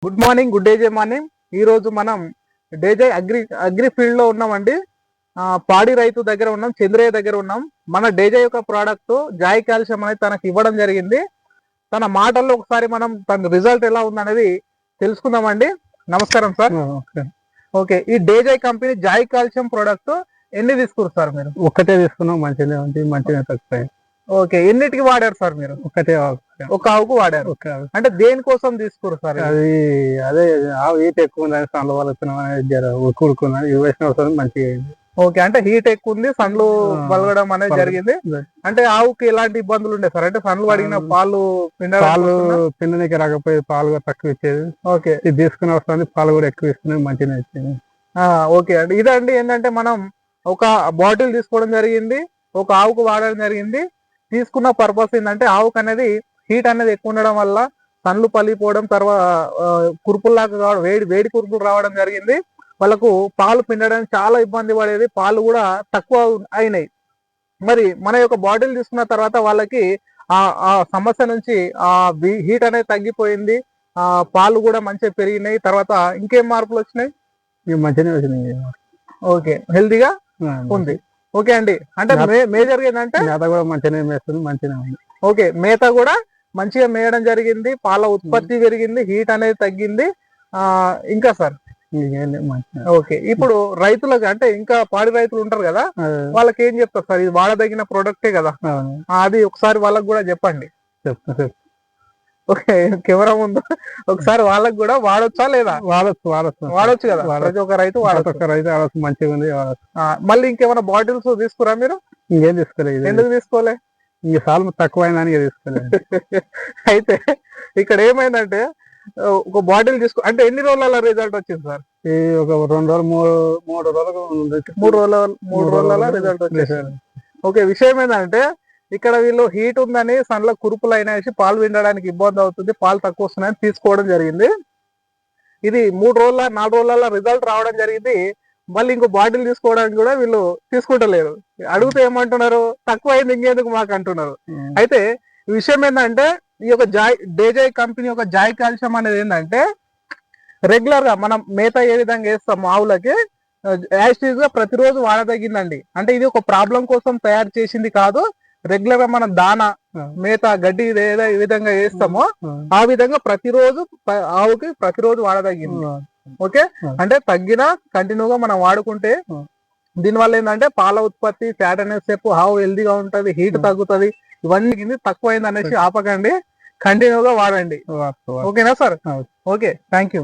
Good morning, good day జే morning. ఈ రోజు మనం డేజే అగ్రి ఫీల్డ్ లో ఉన్నామండి. పాడి రైతు దగ్గర ఉన్నాం, చంద్రయ్య దగ్గర ఉన్నాం. మన డేజే యొక్క ప్రోడక్ట్ జాయ్ కాల్షియం అనేది తనకి ఇవ్వడం జరిగింది. తన మాటల్లో ఒకసారి మనం తన రిజల్ట్ ఎలా ఉందనేది తెలుసుకుందామండి. నమస్కారం సార్. ఓకే, ఈ డేజే కంపెనీ జాయ్ కాల్షియం ప్రోడక్ట్ ఎన్ని తీసుకున్నారు సార్ మీరు? ఒక్కటే తీసుకున్నాం, మంచిగా ఉంది, మంచిగా తక్కువ. ఓకే, ఎన్నిటికి వాడారు సార్ మీరు? ఒకటే ఒక ఆవుకు వాడారు. అంటే దేనికోసం తీసుకున్నారు సార్? అది అదే ఆవు హీట్ ఎక్కువ ఉంది, సన్లు వాళ్ళ కూడుకున్నా వేసిన అవసరం మంచిగా అయింది. ఓకే, అంటే హీట్ ఎక్కువ ఉంది, సన్లు పలగడం అనేది జరిగింది. అంటే ఆవుకి ఎలాంటి ఇబ్బందులు ఉండే సార్? అంటే సన్లు పడిగిన పాలు పిండనికి రాకపోయి పాలు తక్కువ ఇచ్చేది. ఓకే, ఇది తీసుకున్న అవసరం పాలు కూడా ఎక్కువ ఇస్తున్నాయి, మంచిగా ఇచ్చింది. ఓకే అండి, ఇదండి ఏంటంటే మనం ఒక బాటిల్ తీసుకోవడం జరిగింది, ఒక ఆవుకు వాడడం జరిగింది. తీసుకున్న పర్పస్ ఏంటంటే ఆవుకు అనేది హీట్ అనేది ఎక్కువ ఉండడం వల్ల సన్లు పలిపోవడం, తర్వాత కురుపుల్లాగా కావడం, వేడి కురుపులు రావడం జరిగింది. వాళ్ళకు పాలు పిండడానికి చాలా ఇబ్బంది పడేది, పాలు కూడా తక్కువ అయినాయి. మరి మన యొక్క బాటిల్ తీసుకున్న తర్వాత వాళ్ళకి ఆ సమస్య నుంచి ఆ హీట్ అనేది తగ్గిపోయింది, పాలు కూడా మంచిగా పెరిగినాయి. తర్వాత ఇంకేం మార్పులు వచ్చినాయి? మంచిగా వచ్చినాయి. ఓకే, హెల్తీగా ఉంది. ఓకే అండి, అంటే మేజర్ గా ఏంటంటే మేత కూడా మంచిగా మేస్తుంది, మంచిగా ఉంది. ఓకే, మేత కూడా మంచిగా మేయడం జరిగింది, పాల ఉత్పత్తి పెరిగింది, హీట్ అనేది తగ్గింది. ఇంకా సార్? ఓకే, ఇప్పుడు రైతులకు అంటే ఇంకా పాడి రైతులు ఉంటారు కదా, వాళ్ళకి ఏం చెప్తారు సార్? ఇది వాడదగిన ప్రోడక్టే కదా, అది ఒకసారి వాళ్ళకి కూడా చెప్పండి. ఓకే, కెమెరా ముందు ఒకసారి వాళ్ళకి కూడా వాడొచ్చా లేదా? వాడొచ్చు కదా, ప్రతి ఒక్క రైతు వాడొచ్చు. మంచిగా ఉంది. మళ్ళీ ఇంకేమైనా బాటిల్స్ తీసుకురా మీరు? ఇంకేం తీసుకోలేదు. ఎందుకు తీసుకోలే? ఇంక సాల్వ్ తక్కువైందని తీసుకోలేదు. అయితే ఇక్కడ ఏమైందంటే ఒక బాటిల్ తీసుకో అంటే ఎన్ని రోజుల రిజల్ట్ వచ్చింది సార్? ఈ ఒక 2 రోజులు 3 రోజుల రిజల్ట్ వచ్చేసింది. ఓకే, విషయం ఏంటంటే ఇక్కడ వీళ్ళు హీట్ ఉందని సన్ల కురుపులు అయినాసి పాలు పిండడానికి ఇబ్బంది అవుతుంది, పాలు తక్కువ వస్తున్నాయని తీసుకోవడం జరిగింది. ఇది 3 రోజుల 4 రోజుల రిజల్ట్ రావడం జరిగింది. మళ్ళీ ఇంకో బాటిల్ తీసుకోవడానికి కూడా వీళ్ళు తీసుకుంటలేరు. అడిగితే ఏమంటున్నారు? తక్కువ అయింది, ఇంకెందుకు మాకు అంటున్నారు. అయితే ఈ విషయం ఏంటంటే ఈ యొక్క డేజే కంపెనీ యొక్క జాయ్ కాల్షియం అనేది ఏంటంటే రెగ్యులర్ గా మనం మేత ఏ విధంగా వేస్తాం ఆవులకి, యాస్టీజ్ గా ప్రతిరోజు వాడదగిందండి. అంటే ఇది ఒక ప్రాబ్లం కోసం తయారు చేసింది కాదు. రెగ్యులర్ గా మనం దానా, మేత, గడ్డి ఏ విధంగా వేస్తామో ఆ విధంగా ప్రతిరోజు ఆవుకి ప్రతిరోజు వాడదగింది. ఓకే, అంటే తగ్గినా కంటిన్యూగా మనం వాడుకుంటే దీనివల్ల ఏంటంటే పాల ఉత్పత్తి, ఫ్యాట్ అనేది సేపు ఆవు హెల్దీగా ఉంటది, హీట్ తగ్గుతుంది. ఇవన్నీ తక్కువైంది అనేసి ఆపకండి, కంటిన్యూగా వాడండి. ఓకేనా సార్? Okay, thank you.